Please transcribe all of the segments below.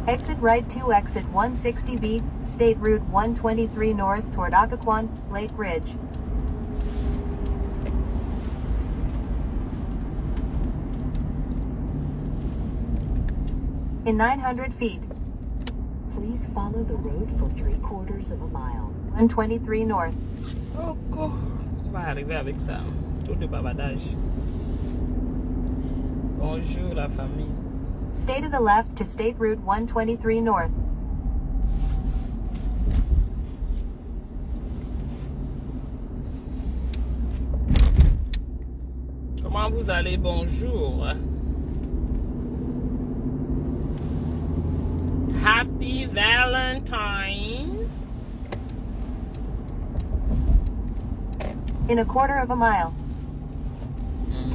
Exit right to exit 160B, State Route 123 north toward Occoquan, Lake Ridge. In 900 feet. Please follow the road for 3/4 of a mile. 123 north. Oh, on va arriver avec ça. Tout de bavardage. Bonjour la famille. Stay to the left to State Route 123 north. Comment vous allez? Bonjour. Happy Valentine. In 1/4 of a mile.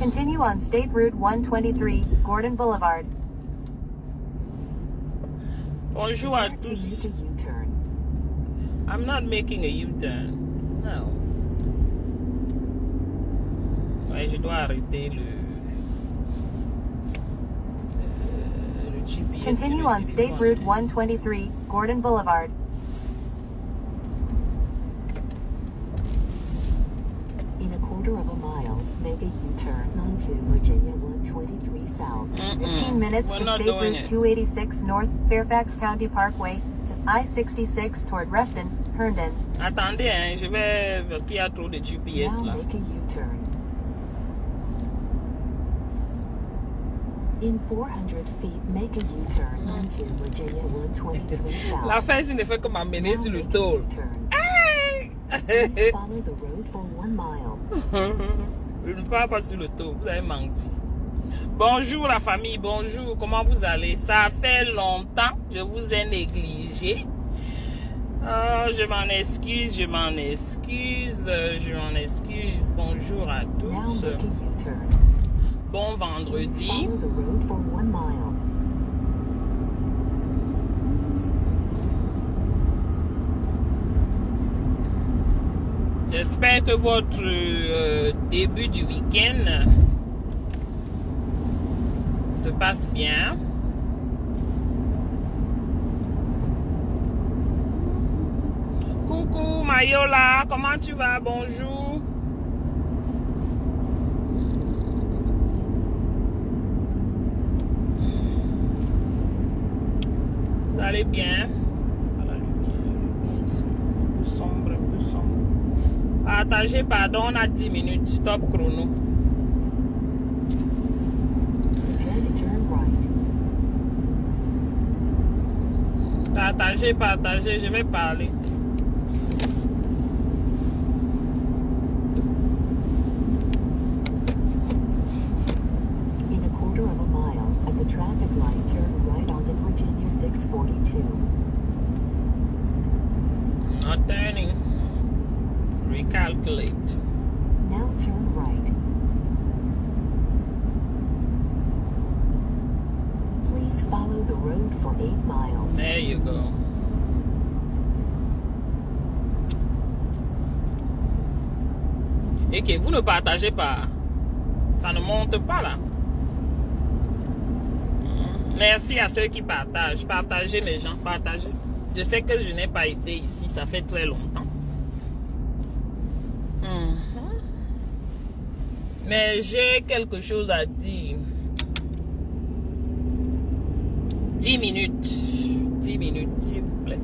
Continue on State Route 123, Gordon Boulevard. Bonjour à tous. I'm not making a U-turn. No. Ouais, je dois arrêter le GPS. Continue on State Route 123, Gordon Boulevard. In 1/4 of a mile, make a U-turn onto Virginia 123 South. 15 minutes to State Route 286 North, Fairfax County Parkway, to I-66 toward Reston, Herndon. Attendez, hein, je vais parce qu'il y a trop de GPS Now là. make a U-turn. In 400 feet, make a U-turn onto Virginia 123 South. La fin, c'est ne fait que m'amener sur le Make a tour. U-turn. Hey! Please follow the road for 1 mile. Je ne parle pas sur le tour, vous avez menti. Bonjour la famille, bonjour, comment vous allez? Ça fait longtemps, je vous ai négligé. Oh, je m'en excuse, je m'en excuse, je m'en excuse. Bonjour à Now tous. make a U-turn. Bon Please vendredi. follow the road for 1 mile. J'espère que votre début du week-end se passe bien. Coucou Mayola, comment tu vas? Bonjour. Vous allez bien? À la lumière, un peu sombre, un peu sombre. Partagez, pardon, on a 10 minutes, stop chrono. Prepare to turn right. Partagez, partagez, je vais parler. In 1/4 of a mile, at the traffic light, turn right onto Virginia 642. Not turning. Recalculate. Now turn right. Please follow the road for 8 miles. There you go. Et que vous ne partagez pas. Ça ne monte pas là. Merci à ceux qui partagent. Partagez les gens, partagez. Je sais que je n'ai pas été ici, ça fait très longtemps. Mais j'ai quelque chose à dire. 10 minutes. 10 minutes, s'il vous plaît.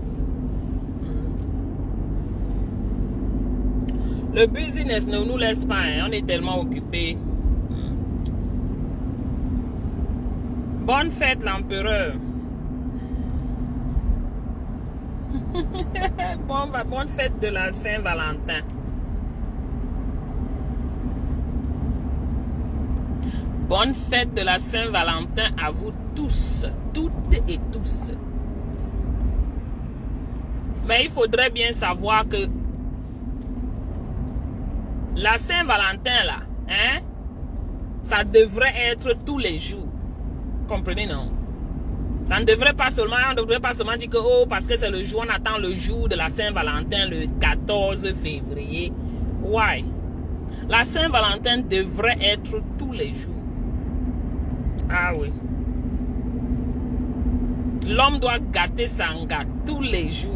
Le business ne nous laisse pas, hein. On est tellement occupés. Bonne fête, l'empereur. Bonne fête de la Saint-Valentin. Bonne fête de la Saint-Valentin à vous tous, toutes et tous. Mais il faudrait bien savoir que la Saint-Valentin là, hein, ça devrait être tous les jours. Comprenez, non? Ça ne devrait pas seulement, on ne devrait pas seulement dire que oh, parce que c'est le jour, on attend le jour de la Saint-Valentin le 14 février. Why? La Saint-Valentin devrait être tous les jours. Ah oui. L'homme doit gâter Sanga tous les jours.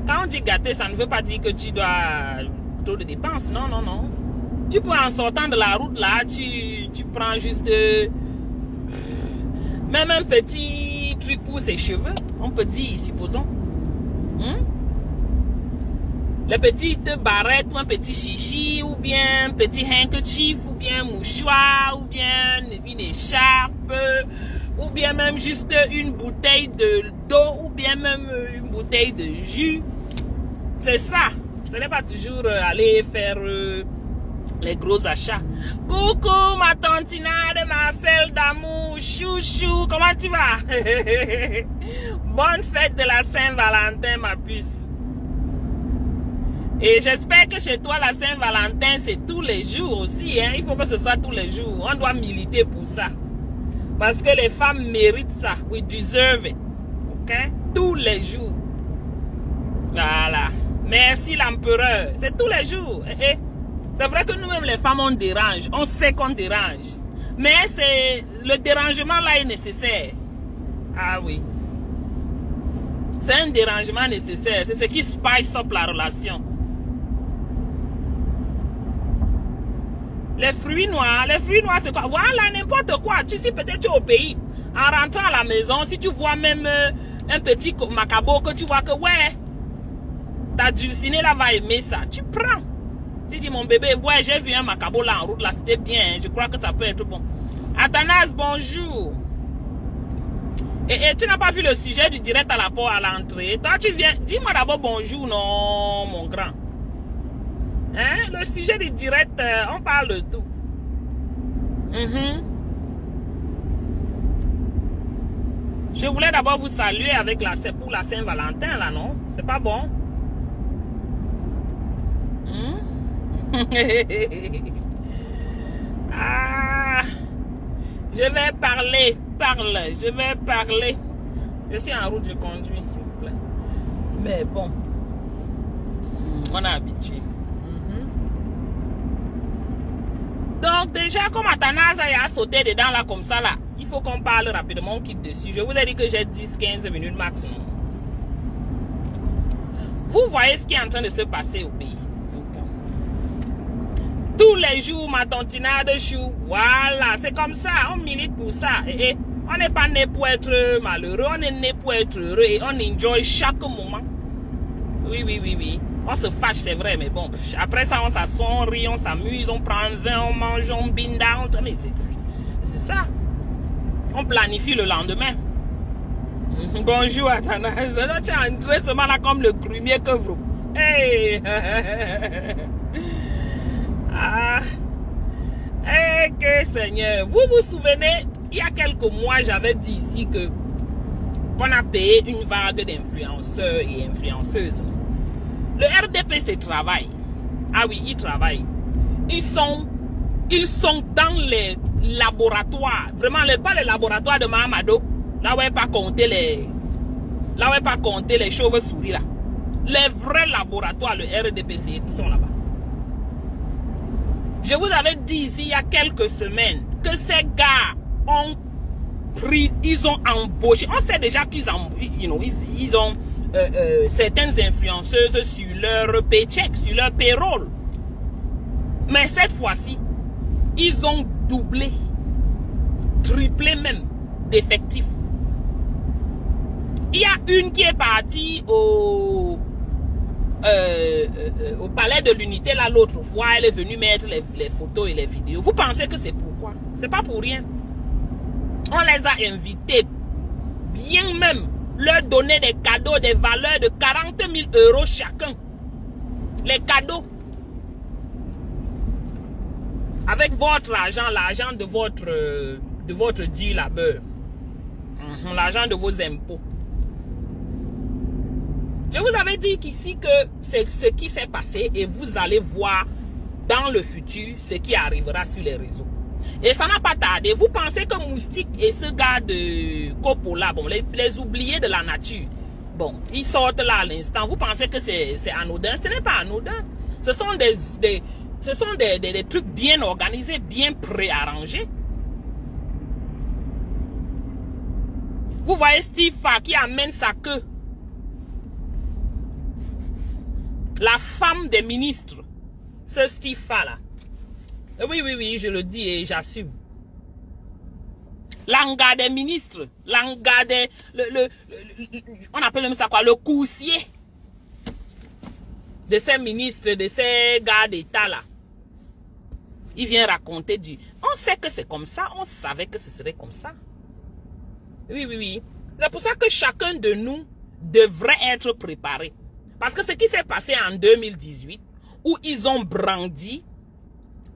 Quand on dit gâter, ça ne veut pas dire que tu dois trop de dépenses. Non, non, non. Tu peux, en sortant de la route, là, tu prends juste même un petit truc pour ses cheveux. On peut dire, supposons. Les petites barrettes ou un petit chichi ou bien un petit handkerchief ou bien un mouchoir ou bien une écharpe ou bien même juste une bouteille d'eau ou bien même une bouteille de jus. C'est ça. Ce n'est pas toujours aller faire les gros achats. Coucou ma tantina de Marcel d'amour, chouchou, comment tu vas? Bonne fête de la Saint-Valentin ma puce. Et j'espère que chez toi, la Saint-Valentin, c'est tous les jours aussi. Hein? Il faut que ce soit tous les jours. On doit militer pour ça. Parce que les femmes méritent ça. We deserve it. OK? Tous les jours. Voilà. Merci l'empereur. C'est tous les jours. C'est vrai que nous-mêmes, les femmes, on dérange. On sait qu'on dérange. Mais le dérangement là est nécessaire. Ah oui. C'est un dérangement nécessaire. C'est ce qui spice up la relation. Les fruits noirs, c'est quoi? Voilà, n'importe quoi. Tu sais, peut-être tu es au pays. En rentrant à la maison, si tu vois même un petit macabo que tu vois que, ouais, ta dulcinée là va aimer ça. Tu prends. Tu dis, mon bébé, ouais, j'ai vu un macabo là en route, là, c'était bien. Je crois que ça peut être bon. Athanas, bonjour. Et tu n'as pas vu le sujet du direct à l'entrée. Toi, tu viens, dis-moi d'abord bonjour, non, mon grand. Hein? Le sujet du direct, on parle de tout. Je voulais d'abord vous saluer avec pour la Saint-Valentin, là, non? C'est pas bon? Ah, je vais parler. Je vais parler. Je suis en route, je conduis, s'il vous plaît. Mais bon, on est habitué. Donc déjà, comme Athanas a sauté dedans là comme ça là, il faut qu'on parle rapidement, on quitte dessus. Je vous ai dit que j'ai 10-15 minutes maximum. Vous voyez ce qui est en train de se passer au pays. Tous les jours, ma tantina de chou. Voilà, c'est comme ça, on milite pour ça. Et on n'est pas né pour être malheureux, on est né pour être heureux et on enjoy chaque moment. Oui. On se fâche, c'est vrai, mais bon. Après ça, on s'assoit, on rit, on s'amuse, on prend un vin, on mange, on binda. Mais c'est ça. On planifie le lendemain. Bonjour, Athanas. Tu es entré seulement là comme le grumier que vous. Hey! Que Seigneur. Vous vous souvenez, il y a quelques mois, j'avais dit ici que qu'on a payé une vague d'influenceurs et influenceuses. Le RDPC travaille. Ah oui, ils travaillent. Ils sont dans les laboratoires. Vraiment, pas les laboratoires de Mahamado. Là où il n'y a pas compté les chauves-souris là. Les vrais laboratoires, le RDPC, ils sont là-bas. Je vous avais dit ici il y a quelques semaines que ces gars ont pris, ils ont embauché. On sait déjà qu'ils ont, ils ont certaines influenceuses sur leur paycheck, sur leur payroll. Mais cette fois-ci, ils ont doublé, triplé même d'effectifs. Il y a une qui est partie au palais de l'unité là l'autre fois, elle est venue mettre les photos et les vidéos. Vous pensez que c'est pourquoi? C'est pas pour rien. On les a invités, bien même leur donner des cadeaux, des valeurs de 40 000 € chacun. Les cadeaux. Avec votre argent, l'argent de votre dû labeur. L'argent de vos impôts. Je vous avais dit qu'ici que c'est ce qui s'est passé et vous allez voir dans le futur ce qui arrivera sur les réseaux. Et ça n'a pas tardé. Vous pensez que Moustique et ce gars de Coppola, bon, les oubliés de la nature, bon, ils sortent là à l'instant. Vous pensez que c'est anodin? Ce n'est pas anodin. Ce sont des trucs bien organisés, bien préarrangés. Vous voyez Steve Fa qui amène sa queue. La femme des ministres. Ce Steve Fa là. Oui, je le dis et j'assume. L'anga des ministres. L'anga des... on appelle même ça quoi? Le coursier. De ces ministres, de ces gars d'État là. Il vient raconter du... On sait que c'est comme ça. On savait que ce serait comme ça. Oui. C'est pour ça que chacun de nous devrait être préparé. Parce que ce qui s'est passé en 2018, où ils ont brandi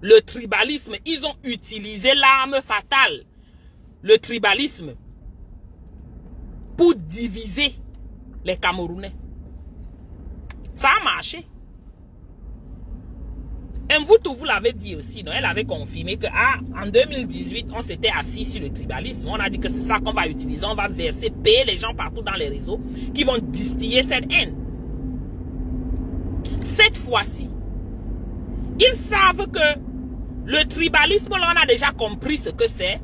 le tribalisme, ils ont utilisé l'arme fatale, le tribalisme, pour diviser les Camerounais. Ça a marché. Mvoutou, vous l'avez dit aussi, non? Elle avait confirmé que en 2018, on s'était assis sur le tribalisme. On a dit que c'est ça qu'on va utiliser. On va verser, payer les gens partout dans les réseaux qui vont distiller cette haine. Cette fois-ci, ils savent que le tribalisme, là, on a déjà compris ce que c'est.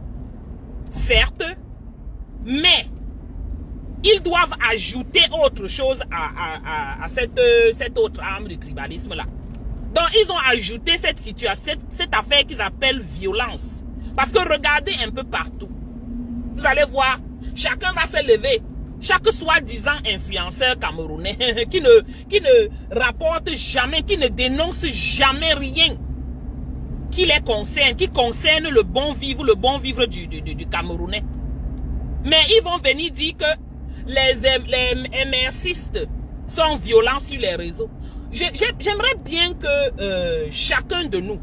Certes, mais ils doivent ajouter autre chose à cette autre arme du tribalisme-là. Donc, ils ont ajouté cette situation, cette affaire qu'ils appellent violence. Parce que regardez un peu partout. Vous allez voir, chacun va se lever. Chaque soi-disant influenceur camerounais qui ne rapporte jamais, qui ne dénonce jamais rien qui les concerne, qui concerne le bon vivre du Camerounais. Mais ils vont venir dire que les MRCistes sont violents sur les réseaux. J'aimerais bien que chacun de nous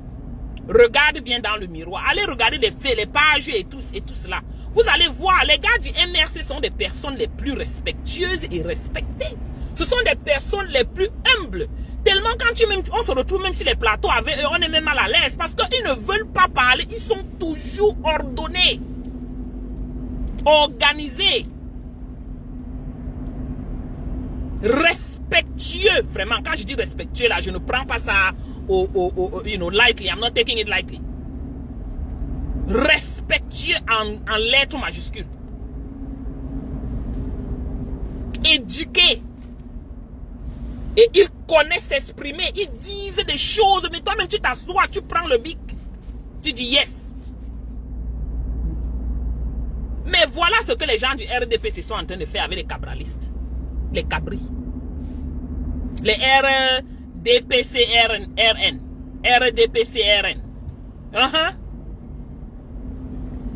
regarde bien dans le miroir. Allez regarder les faits, les pages et tout cela. Vous allez voir, les gars du MRC sont des personnes les plus respectueuses et respectées. Ce sont des personnes les plus humbles. Tellement quand on se retrouve même sur les plateaux avec eux, on est même mal à l'aise parce qu'ils ne veulent pas parler. Ils sont toujours ordonnés, organisés, respectueux. Vraiment, quand je dis respectueux, là, je ne prends pas ça lightly. I'm not taking it lightly. Respectueux en lettres majuscules. Éduqués. Et ils connaissent s'exprimer. Ils disent des choses. Mais toi-même, tu t'assois, tu prends le bic. Tu dis yes. Mais voilà ce que les gens du RDPC sont en train de faire avec les cabralistes. Les cabris. Les RDPCRN. RDPCRN.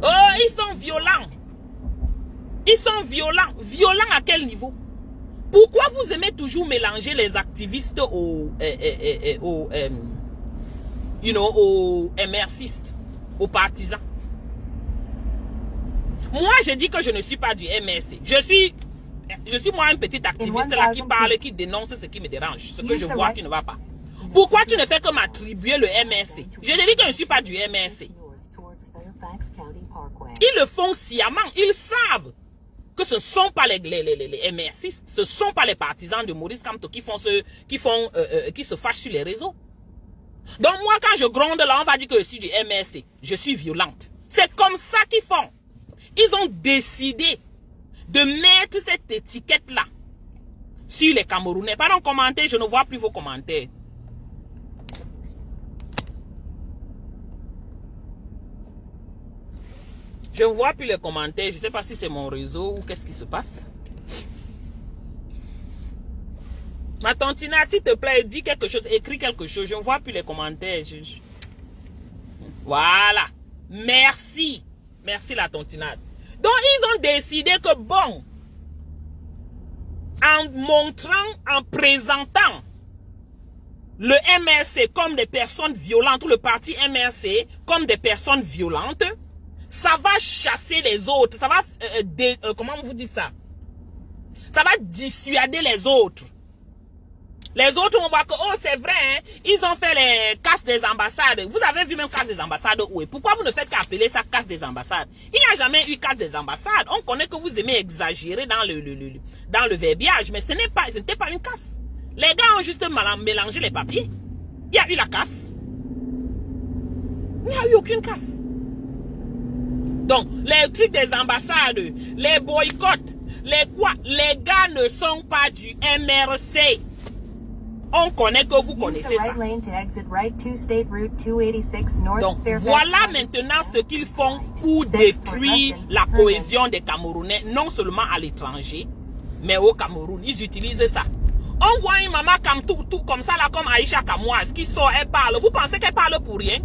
Oh, ils sont violents. Ils sont violents. Violents à quel niveau? Pourquoi vous aimez toujours mélanger les activistes aux MRCistes, aux partisans? Moi, je dis que je ne suis pas du MRC. Je suis moi un petit activiste là qui parle, qui dénonce ce qui me dérange, ce que je vois qui ne va pas. Pourquoi tu ne fais que m'attribuer le MRC? Je te dis que je ne suis pas du MRC. Ils le font sciemment. Ils savent que ce ne sont pas les MRCistes, ce ne sont pas les partisans de Maurice Kamto qui se fâchent sur les réseaux. Donc moi, quand je gronde là, on va dire que je suis du MRC. Je suis violente. C'est comme ça qu'ils font. Ils ont décidé de mettre cette étiquette-là sur les Camerounais. Pardon, commentaires, je ne vois plus vos commentaires. Je ne vois plus les commentaires. Je ne sais pas si c'est mon réseau ou qu'est-ce qui se passe. Ma tantina, s'il te plaît, dis quelque chose, écris quelque chose. Je ne vois plus les commentaires. Voilà. Merci. Merci la tantinade. Donc, ils ont décidé que bon, en montrant, en présentant le MRC comme des personnes violentes, ou le parti MRC comme des personnes violentes, ça va chasser les autres. Ça va, comment vous dites ça? Ça va dissuader les autres. Les autres vont voir que, oh, c'est vrai, hein, ils ont fait les casses des ambassades. Vous avez vu même casse des ambassades où est? Pourquoi vous ne faites qu'appeler ça casse des ambassades? Il n'y a jamais eu casse des ambassades. On connaît que vous aimez exagérer dans le verbiage, mais ce n'était pas une casse. Les gars ont juste mélangé les papiers. Il y a eu la casse. Il n'y a eu aucune casse. Donc, les trucs des ambassades, les boycotts, les quoi, les gars ne sont pas du MRC. On connaît que vous connaissez ça. Donc, voilà maintenant ce qu'ils font pour détruire la cohésion des Camerounais, non seulement à l'étranger, mais au Cameroun. Ils utilisent ça. On voit une maman comme ça, là, comme Aïcha Kamoise, qui sort, elle parle. Vous pensez qu'elle parle pour rien?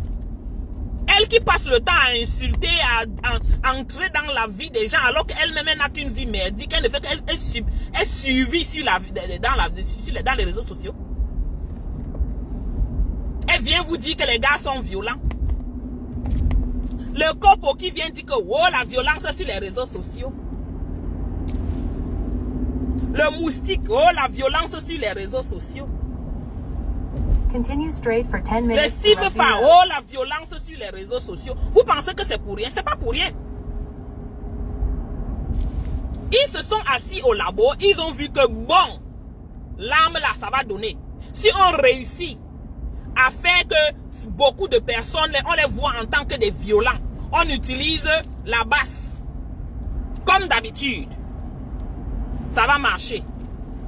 Elle qui passe le temps à insulter, à entrer dans la vie des gens, alors qu'elle-même n'a qu'une vie merdique, elle ne fait qu'elle suivit sur dans les réseaux sociaux. Elle vient vous dire que les gars sont violents. Le copo qui vient dire que oh, la violence sur les réseaux sociaux. Le moustique, oh, la violence sur les réseaux sociaux. Continue straight for 10 minutes. Le Steve Fa, oh, la violence sur les réseaux sociaux. Vous pensez que c'est pour rien? C'est pas pour rien. Ils se sont assis au labo, ils ont vu que bon, l'arme là, ça va donner. Si on réussit à faire que beaucoup de personnes, on les voit en tant que des violents, on utilise la basse. Comme d'habitude. Ça va marcher.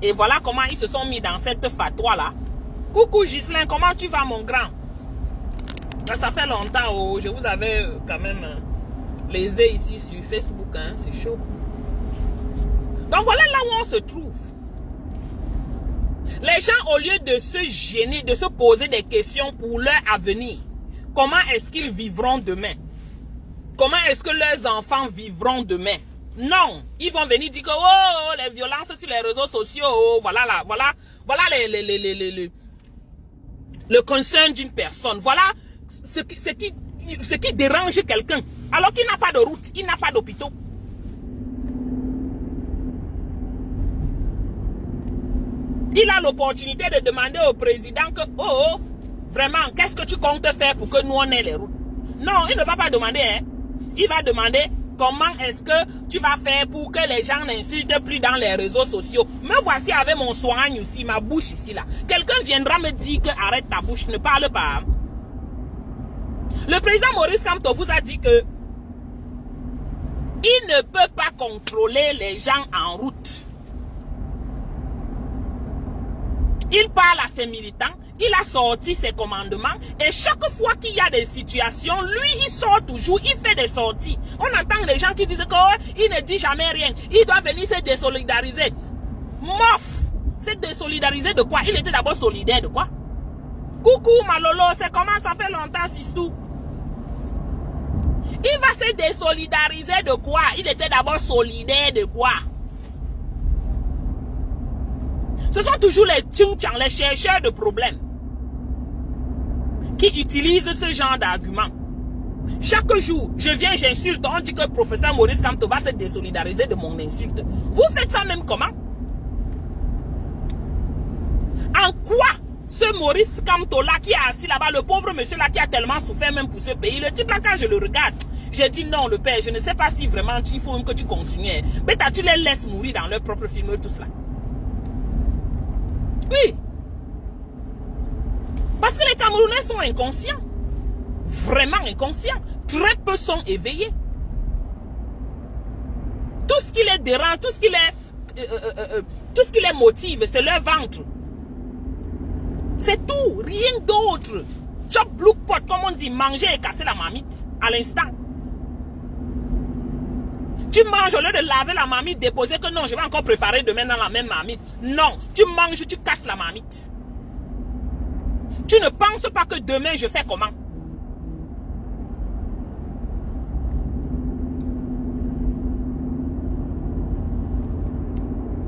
Et voilà comment ils se sont mis dans cette fatwa là. Coucou Ghislain, comment tu vas mon grand? Ça fait longtemps, oh, je vous avais quand même lésé ici sur Facebook, hein, c'est chaud. Donc voilà là où on se trouve. Les gens, au lieu de se gêner, de se poser des questions pour leur avenir, comment est-ce qu'ils vivront demain? Comment est-ce que leurs enfants vivront demain? Non, ils vont venir dire que oh, les violences sur les réseaux sociaux, oh, voilà le concern d'une personne. Voilà ce qui dérange quelqu'un. Alors qu'il n'a pas de route, il n'a pas d'hôpitaux. Il a l'opportunité de demander au président que, oh, vraiment, qu'est-ce que tu comptes faire pour que nous on ait les routes? Non, il ne va pas demander, hein. Il va demander comment est-ce que tu vas faire pour que les gens n'insultent plus dans les réseaux sociaux. Me voici avec mon soigne ici, ma bouche ici, là. Quelqu'un viendra me dire que arrête ta bouche, ne parle pas. Le président Maurice Kamto vous a dit que il ne peut pas contrôler les gens en route. Il parle à ses militants, il a sorti ses commandements et chaque fois qu'il y a des situations, lui il sort toujours, il fait des sorties. On entend les gens qui disent qu'il ne dit jamais rien, il doit venir se désolidariser. Mof, se désolidariser de quoi? Il était d'abord solidaire de quoi? Coucou Malolo, c'est comment ça fait longtemps Sistou? Il va se désolidariser de quoi? Il était d'abord solidaire de quoi? Ce sont toujours les tching-tchang, les chercheurs de problèmes qui utilisent ce genre d'argument. Chaque jour, je viens, j'insulte, on dit que le professeur Maurice Kamto va se désolidariser de mon insulte. Vous faites ça même comment? En quoi ce Maurice Kamto là qui est assis là-bas, le pauvre monsieur là qui a tellement souffert même pour ce pays, le type là quand je le regarde, j'ai dit non le père, je ne sais pas si vraiment il faut même que tu continues. Mais tu les laisses mourir dans leur propre film tout cela. Oui. Parce que les Camerounais sont inconscients. Vraiment inconscients. Très peu sont éveillés. Tout ce qui les dérange, tout ce qui les motive, c'est leur ventre. C'est tout, rien d'autre. Chop look pot, comme on dit, manger et casser la marmite à l'instant. Tu manges au lieu de laver la marmite, déposer que non, je vais encore préparer demain dans la même marmite. Non, tu manges, tu casses la marmite. Tu ne penses pas que demain je fais comment?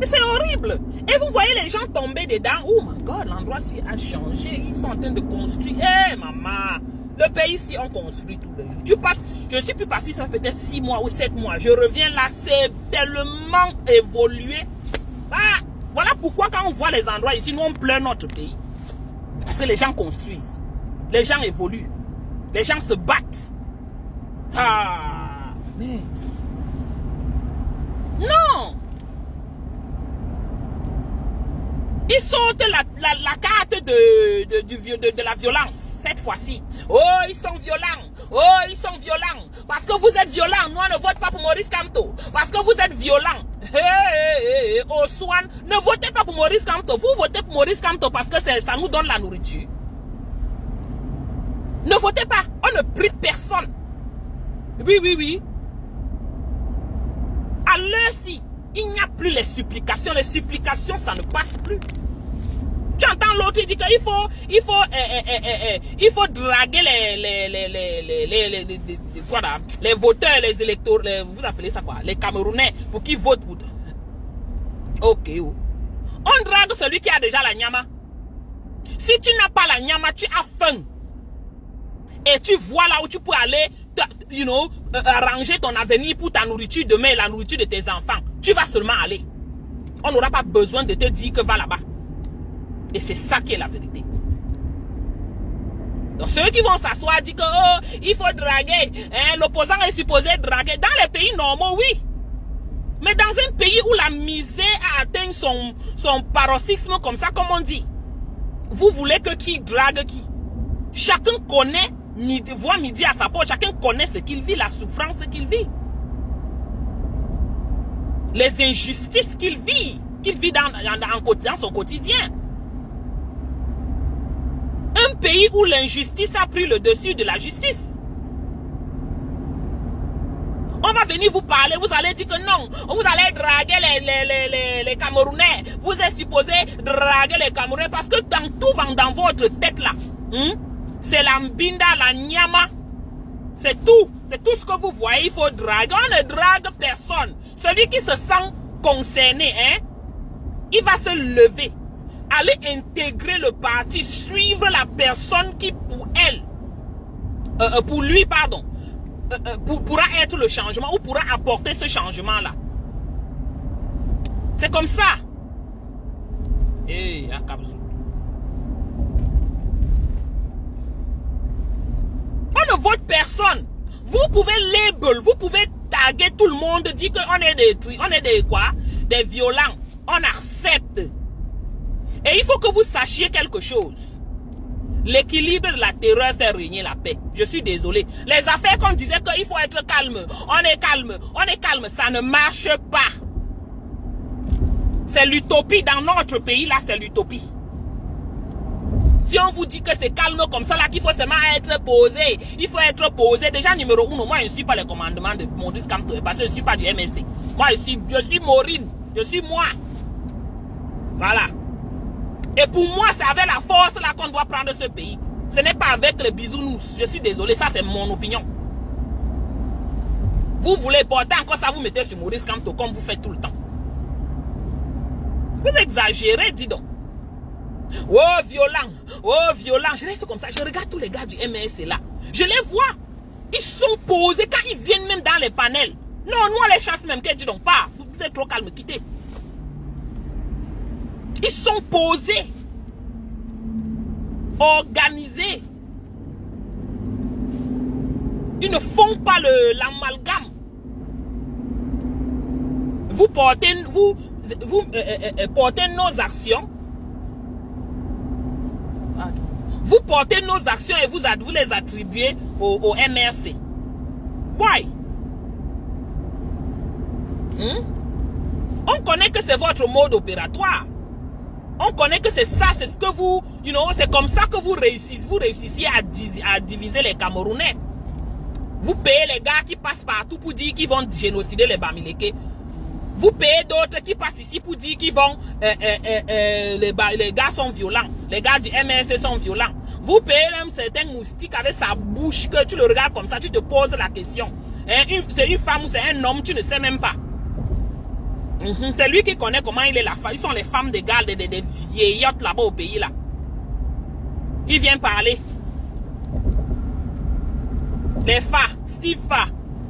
Mais c'est horrible. Et vous voyez les gens tomber dedans. Oh my God, l'endroit ci a changé. Ils sont en train de construire. Eh maman, le pays ici on construit tous les jours. Tu passes, je suis plus passé, ça fait peut-être 6 mois ou 7 mois. Je reviens là, c'est tellement évolué. Ah, voilà pourquoi quand on voit les endroits ici, nous on pleure notre pays. Parce que les gens construisent. Les gens évoluent. Les gens se battent. Ah, mince. Non. Ils sortent la carte de la violence, cette fois-ci. Oh, ils sont violents. Oh, ils sont violents. Parce que que vous êtes violent, nous on ne vote pas pour Maurice Kamto. Parce que vous êtes violent. Au Swan, ne votez pas pour Maurice Kamto. Vous votez pour Maurice Kamto parce que ça nous donne la nourriture. Ne votez pas. On ne prie personne. Oui, oui, oui. À l'heure-ci, il n'y a plus les supplications. Les supplications, ça ne passe plus. Tu entends l'autre, il dit qu'il faut draguer les voteurs, les électeurs, vous appelez ça quoi? Les Camerounais, pour qu'ils votent pour... Ok. On drague celui qui a déjà la nyama. Si tu n'as pas la nyama, tu as faim. Et tu vois là où tu peux aller, arranger ton avenir pour ta nourriture demain et la nourriture de tes enfants. Tu vas seulement aller. On n'aura pas besoin de te dire que va là-bas. Et c'est ça qui est la vérité. Donc ceux qui vont s'asseoir disent que il faut draguer. Hein, l'opposant est supposé draguer. Dans les pays normaux, oui. Mais dans un pays où la misère a atteint son paroxysme comme ça, comme on dit, vous voulez que qui drague qui? Chacun connaît, voit midi à sa porte, chacun connaît ce qu'il vit, la souffrance qu'il vit. Les injustices qu'il vit dans son quotidien. Un pays où l'injustice a pris le dessus de la justice. On va venir vous parler, vous allez dire que non, vous allez draguer les Camerounais. Vous êtes supposé draguer les Camerounais parce que tout va dans votre tête là. C'est la mbinda, la nyama. C'est tout. C'est tout ce que vous voyez, il faut draguer. On ne drague personne. Celui qui se sent concerné, il va se lever. Aller intégrer le parti, suivre la personne qui pour lui, pardon, pourra être le changement ou pourra apporter ce changement-là. C'est comme ça. On ne vote personne. Vous pouvez label, vous pouvez taguer tout le monde, dire qu'on est des violents. On accepte. Et il faut que vous sachiez quelque chose. L'équilibre de la terreur fait régner la paix. Je suis désolé. Les affaires qu'on disait qu'il faut être calme. On est calme. On est calme. Ça ne marche pas. C'est l'utopie. Dans notre pays, là, c'est l'utopie. Si on vous dit que c'est calme comme ça, là, qu'il faut seulement être posé. Il faut être posé. Déjà, numéro 1, moi, je ne suis pas les commandements de Maurice Kamto. Parce que je ne suis pas du MSC. Moi, je suis Maureen. Je suis moi. Voilà. Et pour moi, c'est avec la force là qu'on doit prendre ce pays. Ce n'est pas avec les bisounours. Je suis désolé, ça c'est mon opinion. Vous voulez porter encore ça, vous mettez sur Maurice Kamto comme vous faites tout le temps. Vous exagérez, dis donc. Oh, violent. Oh, violent. Je reste comme ça. Je regarde tous les gars du MSC là. Je les vois. Ils sont posés quand ils viennent même dans les panels. Non, nous on les chasse même. Dis donc pas. Vous êtes trop calme, quittez. Ils sont posés, organisés. Ils ne font pas l'amalgame. Vous portez nos actions. Vous portez nos actions et vous les attribuez au MRC. Why? On connaît que c'est votre mode opératoire. On connaît que c'est ça, c'est ce que vous, c'est comme ça que vous réussissez à diviser les Camerounais. Vous payez les gars qui passent partout pour dire qu'ils vont génocider les Bamileke. Vous payez d'autres qui passent ici pour dire qu'ils vont, les gars sont violents. Les gars du MSC sont violents. Vous payez même certains moustiques avec sa bouche que tu le regardes comme ça, tu te poses la question. C'est une femme ou c'est un homme, tu ne sais même pas. C'est lui qui connaît comment il est la femme. Ils sont les femmes des gars, des vieillottes là-bas au pays là. Il vient parler. Les FA, Steve Fa.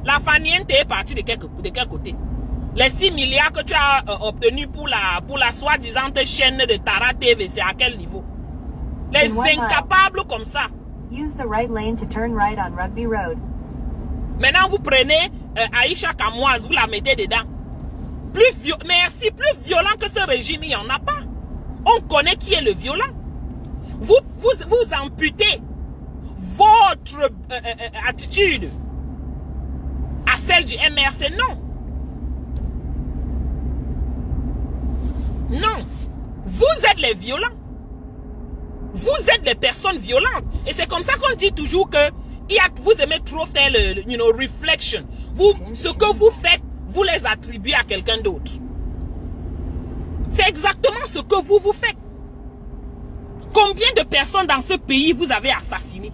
La Faniente est partie de quel côté? Les 6 milliards que tu as obtenus pour la soi-disant chaîne de Tara TV, c'est à quel niveau? Les incapables comme ça. Use the right lane to turn right on Rugby Road. Maintenant vous prenez Aïcha Kamoise, vous la mettez dedans. Plus violent que ce régime, il n'y en a pas. On connaît qui est le violent. Vous amputez votre attitude celle du MRC, non. Non. Vous êtes les violents. Vous êtes les personnes violentes. Et c'est comme ça qu'on dit toujours que vous aimez trop faire le reflection. Ce que vous faites, vous les attribuez à quelqu'un d'autre. C'est exactement ce que vous faites. Combien de personnes dans ce pays vous avez assassiné?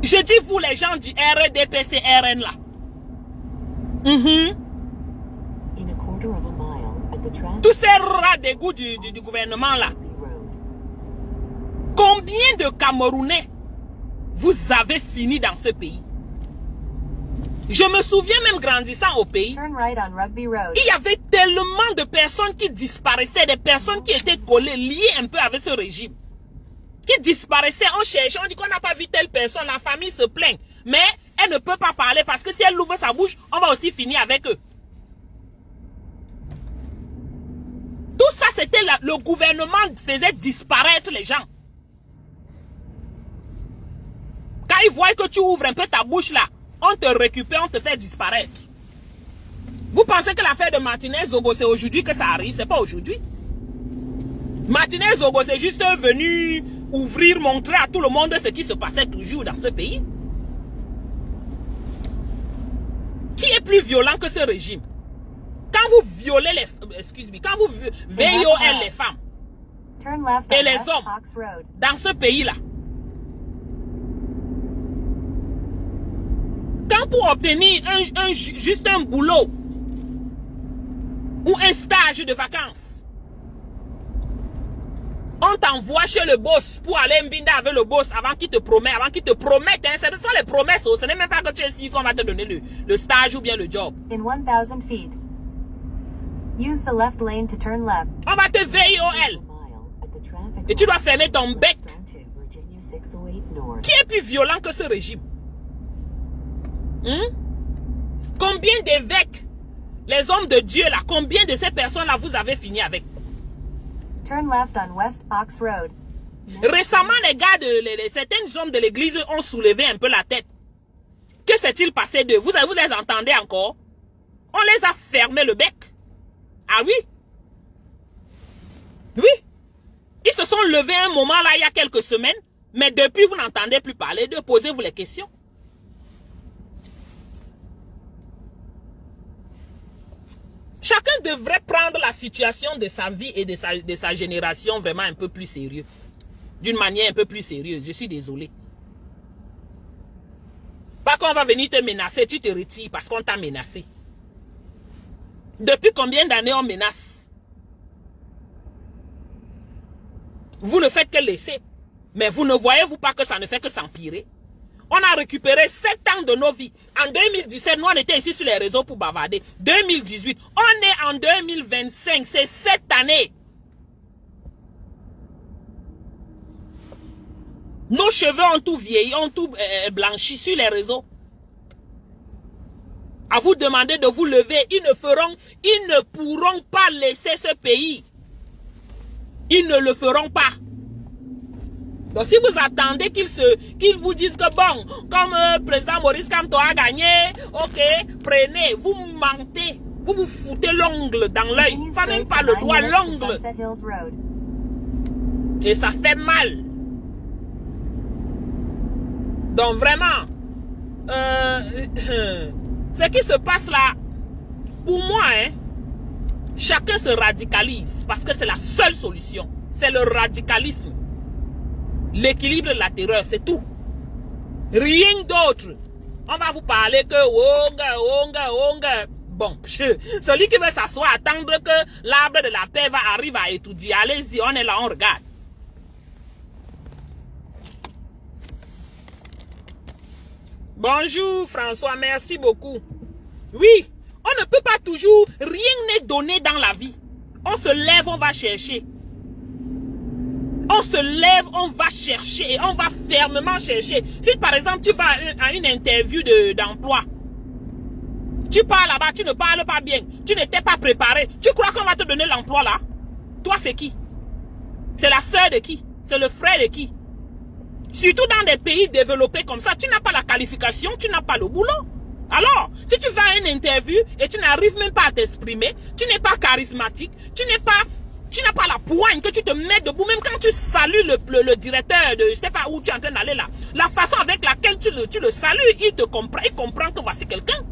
Je dis vous les gens du RDPC-RN là. Tous ces rats d'égout du gouvernement là. Combien de Camerounais vous avez fini dans ce pays? Je me souviens même grandissant au pays, il y avait tellement de personnes qui disparaissaient, des personnes qui étaient collées, liées un peu avec ce régime. Qui disparaissaient, on cherchait, on dit qu'on n'a pas vu telle personne, la famille se plaint. Mais elle ne peut pas parler parce que si elle ouvre sa bouche, on va aussi finir avec eux. Tout ça, c'était le gouvernement faisait disparaître les gens. Quand ils voient que tu ouvres un peu ta bouche là, on te récupère, on te fait disparaître. Vous pensez que l'affaire de Martinez Zogo, c'est aujourd'hui que ça arrive? C'est pas aujourd'hui. Martinez Zogo, c'est juste venu ouvrir, montrer à tout le monde ce qui se passait toujours dans ce pays. Qui est plus violent que ce régime? Quand vous violez les... quand vous VIOL les femmes et les hommes dans ce pays-là, quand pour obtenir juste un boulot ou un stage de vacances, on t'envoie chez le boss pour aller mbinda avec le boss avant qu'il te promette, hein, ce sont les promesses, ce n'est même pas que tu es sûr qu'on va te donner le stage ou bien le job. In 1000 feet, use the left lane to turn left. On va te VIOL et tu dois fermer ton bec. Qui est plus violent que ce régime? Combien d'évêques, les hommes de Dieu là, combien de ces personnes là vous avez fini avec? Turn left on West Ox Road. Récemment, les gars certains hommes de l'église ont soulevé un peu la tête. Que s'est-il passé d'eux? Vous les entendez encore? On les a fermé le bec. Ah oui? Oui. Ils se sont levés un moment là il y a quelques semaines, mais depuis vous n'entendez plus parler d'eux. Posez-vous les questions. Chacun devrait prendre la situation de sa vie et de sa génération vraiment un peu plus sérieux. D'une manière un peu plus sérieuse. Je suis désolé. Pas qu'on va venir te menacer, tu te retires parce qu'on t'a menacé. Depuis combien d'années on menace? Vous ne faites que laisser. Mais vous ne voyez-vous pas que ça ne fait que s'empirer? On a récupéré 7 ans de nos vies. En 2017, nous on était ici sur les réseaux pour bavarder. 2018, on est en 2025, c'est 7 années. Nos cheveux ont tout vieilli, ont tout blanchi sur les réseaux. À vous demander de vous lever, ils ne pourront pas laisser ce pays. Ils ne le feront pas. Donc si vous attendez qu'ils vous disent que bon, comme président Maurice Kamto a gagné, ok, prenez, vous mentez, vous vous foutez l'ongle dans l'œil, pas même pas le doigt, l'ongle. Et ça fait mal. Donc vraiment, ce qui se passe là, pour moi, hein, chacun se radicalise parce que c'est la seule solution. C'est le radicalisme. L'équilibre de la terreur, c'est tout. Rien d'autre. On va vous parler que onga. Bon, celui qui veut s'asseoir, attendre que l'arbre de la paix va arriver à étudier. Allez-y, on est là, on regarde. Bonjour François, merci beaucoup. Oui, on ne peut pas toujours, rien n'est donné dans la vie. On se lève, on va chercher. On se lève, on va chercher et on va fermement chercher. Si par exemple tu vas à une interview d'emploi, tu pars là-bas, tu ne parles pas bien, tu n'étais pas préparé, tu crois qu'on va te donner l'emploi là? Toi c'est qui? C'est la sœur de qui? C'est le frère de qui? Surtout dans des pays développés comme ça, tu n'as pas la qualification, tu n'as pas le boulot. Alors, si tu vas à une interview et tu n'arrives même pas à t'exprimer, tu n'es pas charismatique, tu n'as pas la poigne que tu te mets debout, même quand tu salues le directeur de, je sais pas où tu es en train d'aller là, la façon avec laquelle tu le salues, il comprend que voici quelqu'un.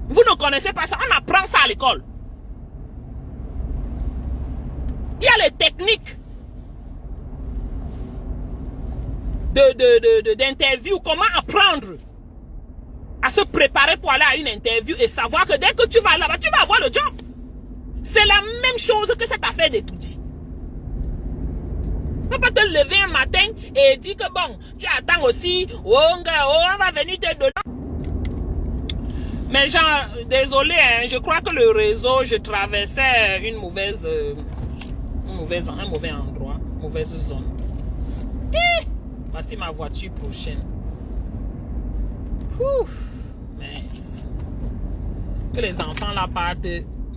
Vous ne connaissez pas ça, on apprend ça à l'école. Il y a les techniques d'interview, comment apprendre à se préparer pour aller à une interview et savoir que dès que tu vas là-bas, tu vas avoir le job. C'est la même chose que cette affaire d'étudier. Tu ne peux pas te lever un matin et dire que bon, tu attends aussi, on va venir te donner. Mais genre, désolé, hein, je crois que le réseau, je traversais un mauvais endroit, mauvaise zone. Et voici ma voiture prochaine. Ouf, mince. Que les enfants là partent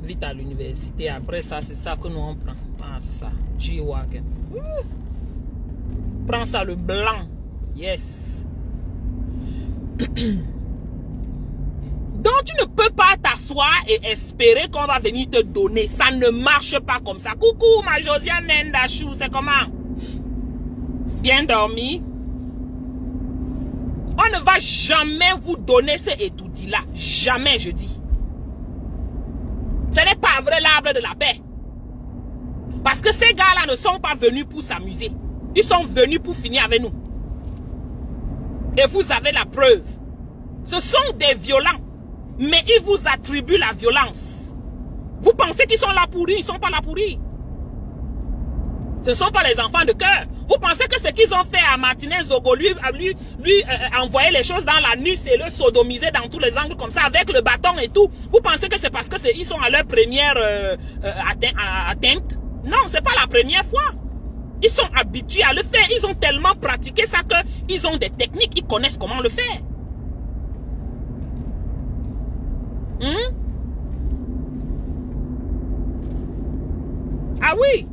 vite à l'université. Après ça, c'est ça que nous on prend. Ah ça, G-Wagon. Prends ça le blanc. Yes. Donc tu ne peux pas t'asseoir et espérer qu'on va venir te donner. Ça ne marche pas comme ça. Coucou ma Josiane Ndachou, c'est comment? Bien dormi? On ne va jamais vous donner ces étoudis-là. Jamais, je dis. Ce n'est pas vrai l'arbre de la paix. Parce que ces gars-là ne sont pas venus pour s'amuser. Ils sont venus pour finir avec nous. Et vous avez la preuve. Ce sont des violents. Mais ils vous attribuent la violence. Vous pensez qu'ils sont là pour rire, ils ne sont pas là pour rire. Ce ne sont pas les enfants de cœur. Vous pensez que ce qu'ils ont fait à Martinez Zogo, lui envoyer les choses dans la nuit, c'est le sodomiser dans tous les angles comme ça, avec le bâton et tout. Vous pensez que c'est parce que ils sont à leur première atteinte? Non, c'est pas la première fois. Ils sont habitués à le faire. Ils ont tellement pratiqué ça qu'ils ont des techniques. Ils connaissent comment le faire. Ah oui.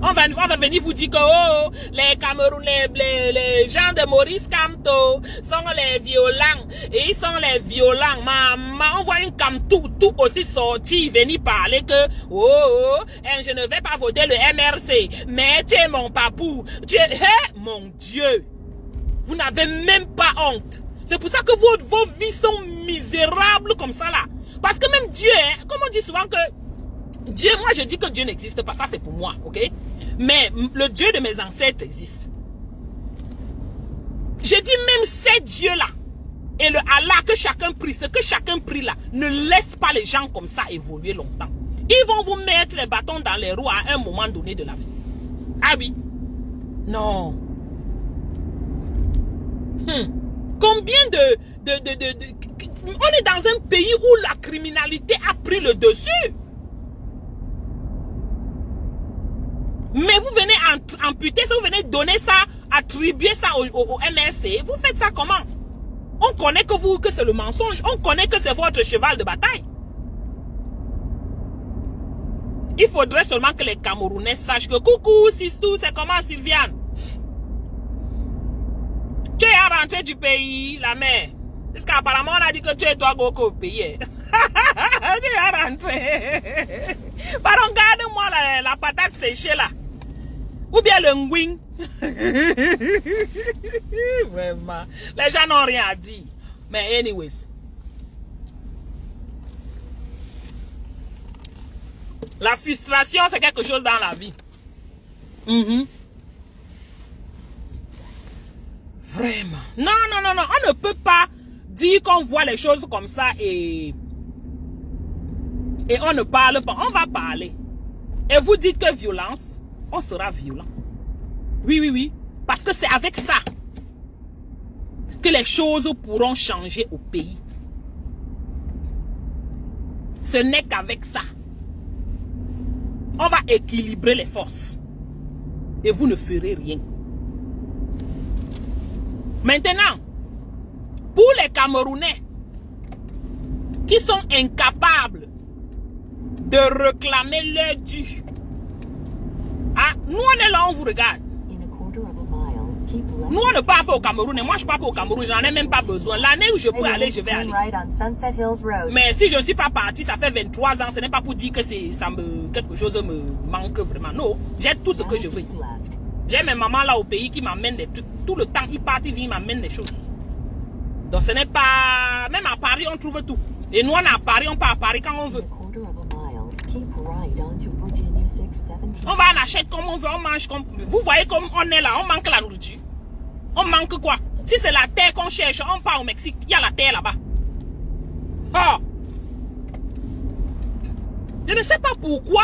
On va venir vous dire que oh, les Camerounais, les gens de Maurice Kamto sont les violents. Et ils sont les violents. Maman, on voit une Kamto tout aussi sorti, venir parler que je ne vais pas voter le MRC. Mais tu es mon papou. Tu es, mon Dieu. Vous n'avez même pas honte. C'est pour ça que vos vies sont misérables comme ça là. Parce que même Dieu, hein, comme on dit souvent que Dieu, moi je dis que Dieu n'existe pas, ça c'est pour moi, ok? Mais le Dieu de mes ancêtres existe. Je dis même ces dieux-là et le Allah que chacun prie, ce que chacun prie là, ne laisse pas les gens comme ça évoluer longtemps. Ils vont vous mettre les bâtons dans les roues à un moment donné de la vie. Ah oui? Non. Combien on est dans un pays où la criminalité a pris le dessus. Mais vous venez amputer ça, vous venez donner ça, attribuer ça au MRC. Vous faites ça comment? On connaît que c'est le mensonge. On connaît que c'est votre cheval de bataille. Il faudrait seulement que les Camerounais sachent que coucou, Sistou, c'est comment Sylviane? Tu es rentré du pays, la mère. Parce qu'apparemment, on a dit que tu es toi au pays. Tu es rentré. Pardon, garde-moi la patate séchée là. Ou bien le ngwing. Vraiment. Les gens n'ont rien à dire. Mais anyways. La frustration, c'est quelque chose dans la vie. Vraiment. Non. On ne peut pas dire qu'on voit les choses comme ça et on ne parle pas. On va parler. Et vous dites que violence, on sera violent. Oui. Parce que c'est avec ça que les choses pourront changer au pays. Ce n'est qu'avec ça. On va équilibrer les forces. Et vous ne ferez rien. Maintenant, pour les Camerounais qui sont incapables de réclamer leur dû, nous on est là, on vous regarde. In a quarter of a mile, keep left Nous, on ne part pas au Cameroun. Et moi, je pars pas au Cameroun. J'en ai même pas besoin. L'année où je peux aller, je vais Turn aller. right on Sunset Hills Road. Mais si je ne suis pas parti, ça fait 23 ans. Ce n'est pas pour dire que quelque chose me manque vraiment. Non, j'ai tout ce que je veux ici. J'ai mes mamans là au pays qui m'amènent des trucs. Tout le temps, ils partent, ils viennent, ils m'amènent des choses. Donc ce n'est pas... Même à Paris, on trouve tout. Et nous, on est à Paris, on part à Paris quand on veut. On va en acheter comme on veut, on mange comme... Vous voyez comme on est là, on manque la nourriture. On manque quoi? Si c'est la terre qu'on cherche, on part au Mexique, il y a la terre là-bas. Oh! Je ne sais pas pourquoi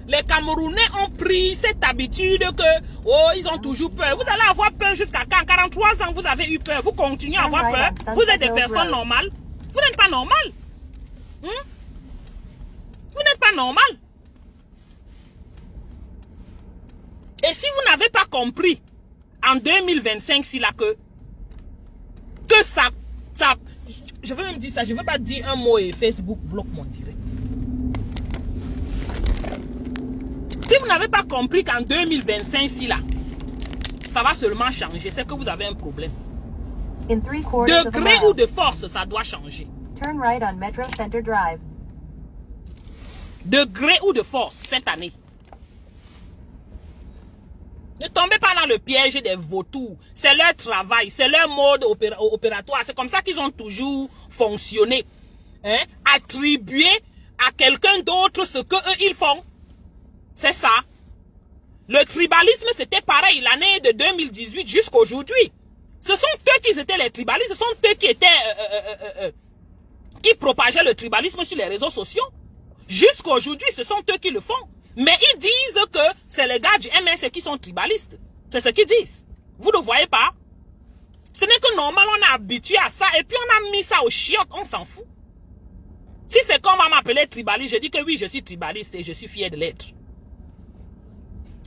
les Camerounais ont pris cette habitude que, oh, ils ont toujours peur. Vous allez avoir peur jusqu'à quand? 43 ans, vous avez eu peur. Vous continuez à avoir peur. Vous êtes des personnes normales. Vous n'êtes pas normal. Vous n'êtes pas normal. Et si vous n'avez pas compris, en 2025, si là que ça, je veux même dire ça, je ne veux pas dire un mot et Facebook bloque mon direct. Si vous n'avez pas compris qu'en 2025, si là, ça va seulement changer, c'est que vous avez un problème. De gré ou de force, ça doit changer. Turn right on Metro Center Drive. De gré ou de force, cette année. Ne tombez pas dans le piège des vautours. C'est leur travail, c'est leur mode opératoire. C'est comme ça qu'ils ont toujours fonctionné. Hein? Attribuer à quelqu'un d'autre ce qu'eux, ils font. C'est ça. Le tribalisme, c'était pareil l'année de 2018 jusqu'à aujourd'hui. Ce sont eux qui étaient les tribalistes. Ce sont eux qui étaient... qui propageaient le tribalisme sur les réseaux sociaux. Jusqu'à aujourd'hui, ce sont eux qui le font. Mais ils disent que c'est les gars du MS qui sont tribalistes. C'est ce qu'ils disent. Vous ne voyez pas? Ce n'est que normal, on est habitué à ça. Et puis on a mis ça au chiottes, on s'en fout. Si c'est qu'on va m'appeler tribaliste, je dis que oui, je suis tribaliste et je suis fier de l'être.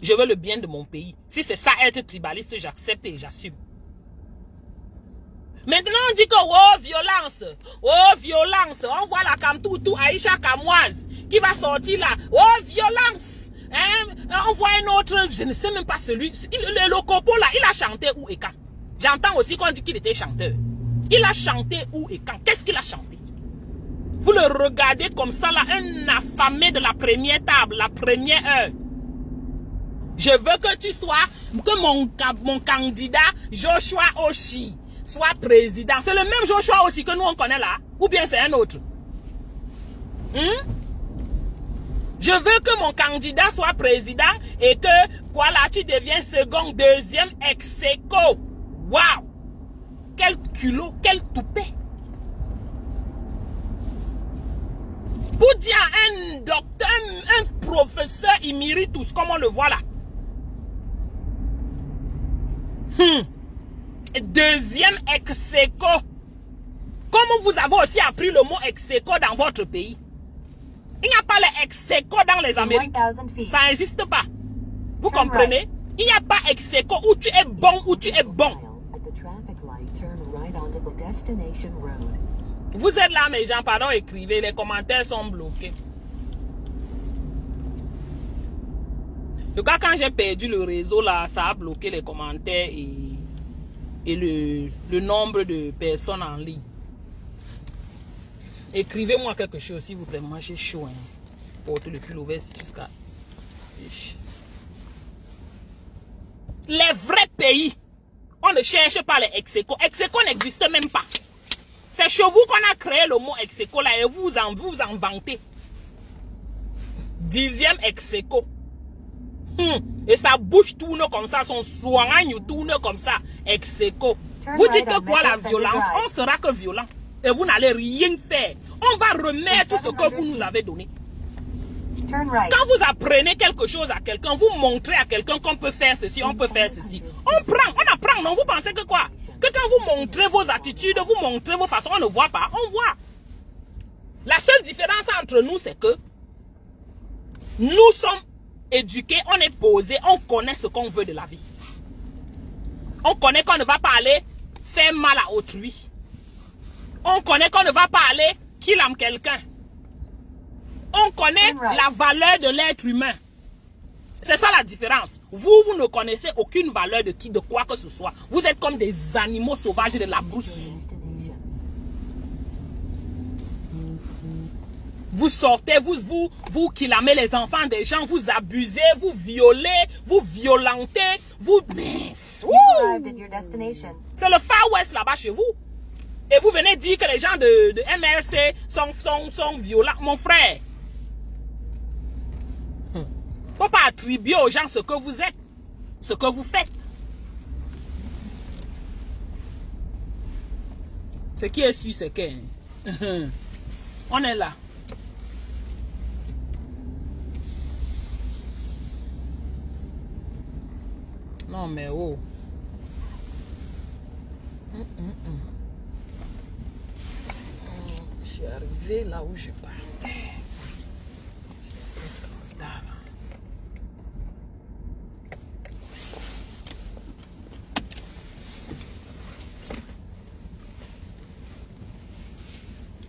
Je veux le bien de mon pays. Si c'est ça être tribaliste, j'accepte et j'assume. Maintenant, on dit que, oh, violence. Oh, violence. On voit la Kamtoutou, Aïcha Kamoise, qui va sortir là. Oh, violence. Hein? On voit un autre, je ne sais même pas celui. Le copo là, il a chanté où et quand? J'entends aussi qu'on dit qu'il était chanteur. Il a chanté où et quand? Qu'est-ce qu'il a chanté? Vous le regardez comme ça là, un affamé de la première table, la première heure. Je veux que tu sois, que mon candidat Joshua Oshi soit président. C'est le même Joshua aussi que nous on connaît là. Ou bien c'est un autre. Je veux que mon candidat soit président et que, voilà, tu deviens second, deuxième, ex-aequo. Waouh! Quel culot, quel toupet. Pour dire un docteur, un professeur emeritus, comme on le voit là. Deuxième ex-aequo. Comme vous avez aussi appris le mot ex-aequo dans votre pays. Il n'y a pas les ex-aequo dans les Amériques. Ça n'existe pas. Vous comprenez? Il n'y a pas ex-aequo où tu es bon, où tu es bon. Vous êtes là, mes gens, pardon, écrivez. Les commentaires sont bloqués. En tout cas, quand j'ai perdu le réseau, là, ça a bloqué les commentaires et le nombre de personnes en ligne. Écrivez-moi quelque chose, s'il vous plaît. Moi, j'ai chaud. Hein. Portez le pull ouvert jusqu'à... Les vrais pays, on ne cherche pas les ex-aequo. Ex-aequo n'existe même pas. C'est chez vous qu'on a créé le mot ex-aequo là et vous en vantez. 10e ex-aequo. Et sa bouche tourne comme ça, son soigne tourne comme ça, ex-aequo. Vous dites que quoi la violence? On sera que violent. Et vous n'allez rien faire. On va remettre ce que vous nous avez donné. Quand vous apprenez quelque chose à quelqu'un, vous montrez à quelqu'un qu'on peut faire ceci, on peut faire ceci. On prend, on apprend. Non, vous pensez que quoi? Que quand vous montrez vos attitudes, vous montrez vos façons, on ne voit pas, on voit. La seule différence entre nous, c'est que nous sommes éduqués, on est posés, on connaît ce qu'on veut de la vie. On connaît qu'on ne va pas aller faire mal à autrui. On connaît qu'on ne va pas aller kill quelqu'un. On connaît la valeur de l'être humain. C'est ça la différence. Vous ne connaissez aucune valeur de quoi que ce soit. Vous êtes comme des animaux sauvages de la brousse. Vous sortez, vous killamez les enfants des gens, vous abusez, vous violez, vous violentez, vous... Arrived at your destination. C'est le Far West là-bas chez vous. Et vous venez dire que les gens de MRC sont violents. Mon frère, faut pas attribuer aux gens ce que vous êtes, ce que vous faites. Ce qui est sûr, c'est que... on est là. Non mais oh. Je suis arrivé là où je partais. C'est presque en retard.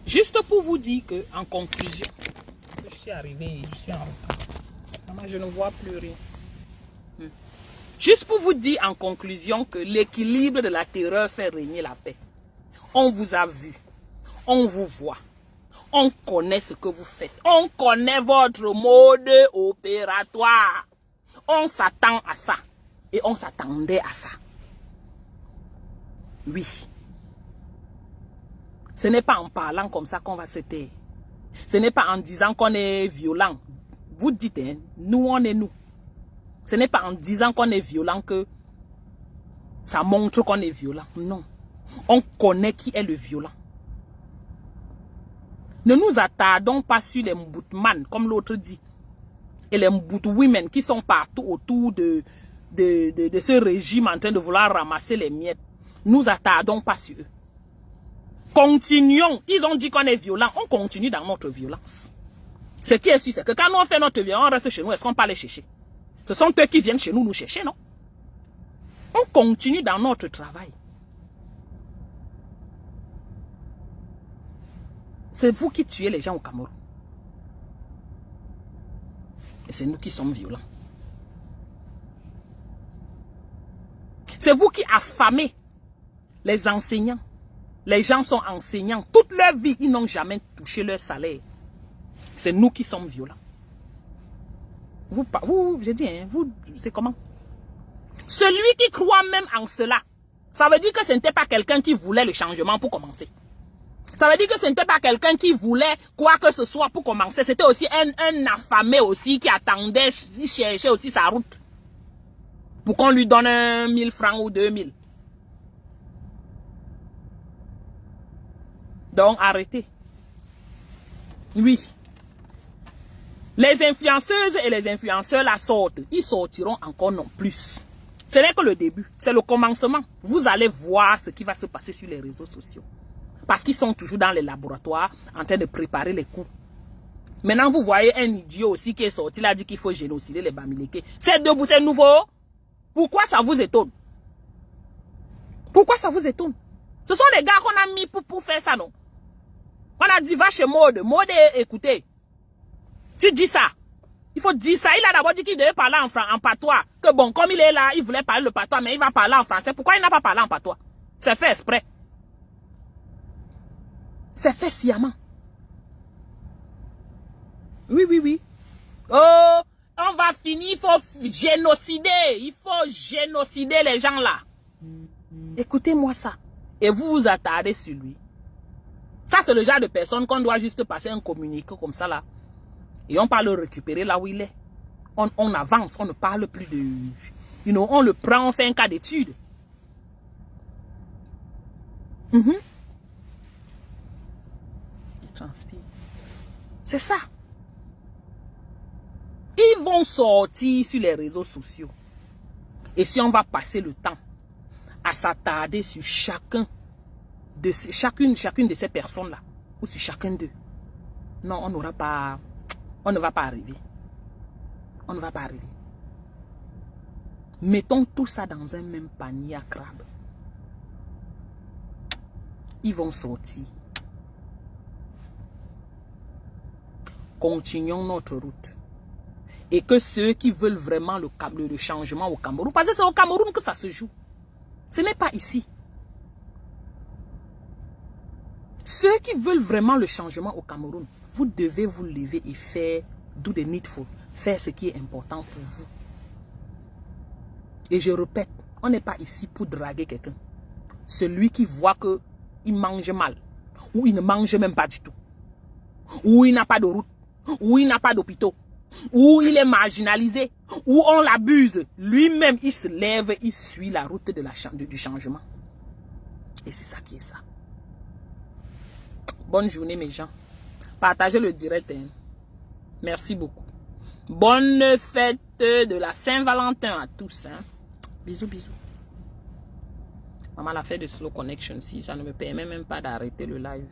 Juste pour vous dire que, en conclusion, je suis arrivé, je suis en retard. Moi, je ne vois plus rien. Juste pour vous dire en conclusion que l'équilibre de la terreur fait régner la paix. On vous a vu, on vous voit, on connaît ce que vous faites, on connaît votre mode opératoire. On s'attend à ça et on s'attendait à ça. Oui. Ce n'est pas en parlant comme ça qu'on va se taire. Ce n'est pas en disant qu'on est violent. Vous dites, hein, nous on est nous. Ce n'est pas en disant qu'on est violent que ça montre qu'on est violent. Non. On connaît qui est le violent. Ne nous attardons pas sur les mboutman, comme l'autre dit. Et les mbout women qui sont partout autour de ce régime en train de vouloir ramasser les miettes. Nous attardons pas sur eux. Continuons. Ils ont dit qu'on est violent. On continue dans notre violence. Ce qui est sûr, c'est que quand on fait notre violence, on reste chez nous. Est-ce qu'on peut les chercher? Ce sont eux qui viennent chez nous chercher, non? On continue dans notre travail. C'est vous qui tuez les gens au Cameroun. Et c'est nous qui sommes violents. C'est vous qui affamez les enseignants. Les gens sont enseignants. Toute leur vie, ils n'ont jamais touché leur salaire. C'est nous qui sommes violents. Vous, j'ai dit, hein, vous, c'est comment? Celui qui croit même en cela, ça veut dire que ce n'était pas quelqu'un qui voulait le changement pour commencer. Ça veut dire que ce n'était pas quelqu'un qui voulait quoi que ce soit pour commencer. C'était aussi un affamé aussi qui attendait, il cherchait aussi sa route. Pour qu'on lui donne 1000 francs ou 2000. Donc, arrêtez. Oui. Les influenceuses et les influenceurs la sortent. Ils sortiront encore non plus. Ce n'est que le début. C'est le commencement. Vous allez voir ce qui va se passer sur les réseaux sociaux. Parce qu'ils sont toujours dans les laboratoires en train de préparer les coups. Maintenant, vous voyez un idiot aussi qui est sorti. Il a dit qu'il faut génocider les Bamileke. C'est debout, c'est nouveau. Pourquoi ça vous étonne? Pourquoi ça vous étonne? Ce sont les gars qu'on a mis pour faire ça, non? On a dit, va chez Mode. Mode, écoutez. Tu dis ça. Il faut dire ça. Il a d'abord dit qu'il devait parler en patois. Que bon, comme il est là, il voulait parler le patois, mais il va parler en français. Pourquoi il n'a pas parlé en patois? C'est fait exprès. C'est fait sciemment. Oui, oui, oui. Oh, on va finir, il faut génocider. Il faut génocider les gens là. Écoutez-moi ça. Et vous vous attardez sur lui. Ça, c'est le genre de personne qu'on doit juste passer un communiqué comme ça là. Et on peut le récupérer là où il est. On avance, on ne parle plus de... You know, on le prend, on fait un cas d'étude. Il transpire. C'est ça. Ils vont sortir sur les réseaux sociaux. Et si on va passer le temps à s'attarder sur chacune de ces personnes-là, ou sur chacun d'eux, non, on n'aura pas... On ne va pas arriver. On ne va pas arriver. Mettons tout ça dans un même panier à crabe. Ils vont sortir. Continuons notre route. Et que ceux qui veulent vraiment le changement au Cameroun, parce que c'est au Cameroun que ça se joue. Ce n'est pas ici. Ceux qui veulent vraiment le changement au Cameroun, vous devez vous lever et faire do the needful, faire ce qui est important pour vous. Et je répète, on n'est pas ici pour draguer quelqu'un. Celui qui voit qu'il mange mal, ou il ne mange même pas du tout, ou il n'a pas de route, ou il n'a pas d'hôpital, ou il est marginalisé, ou on l'abuse, lui-même il se lève, il suit la route de du changement. Et c'est ça qui est ça. Bonne journée mes gens. Partagez le direct. Hein. Merci beaucoup. Bonne fête de la Saint-Valentin à tous. Hein. Bisous, bisous. Maman l'a fait de slow connection si ça ne me permet même pas d'arrêter le live.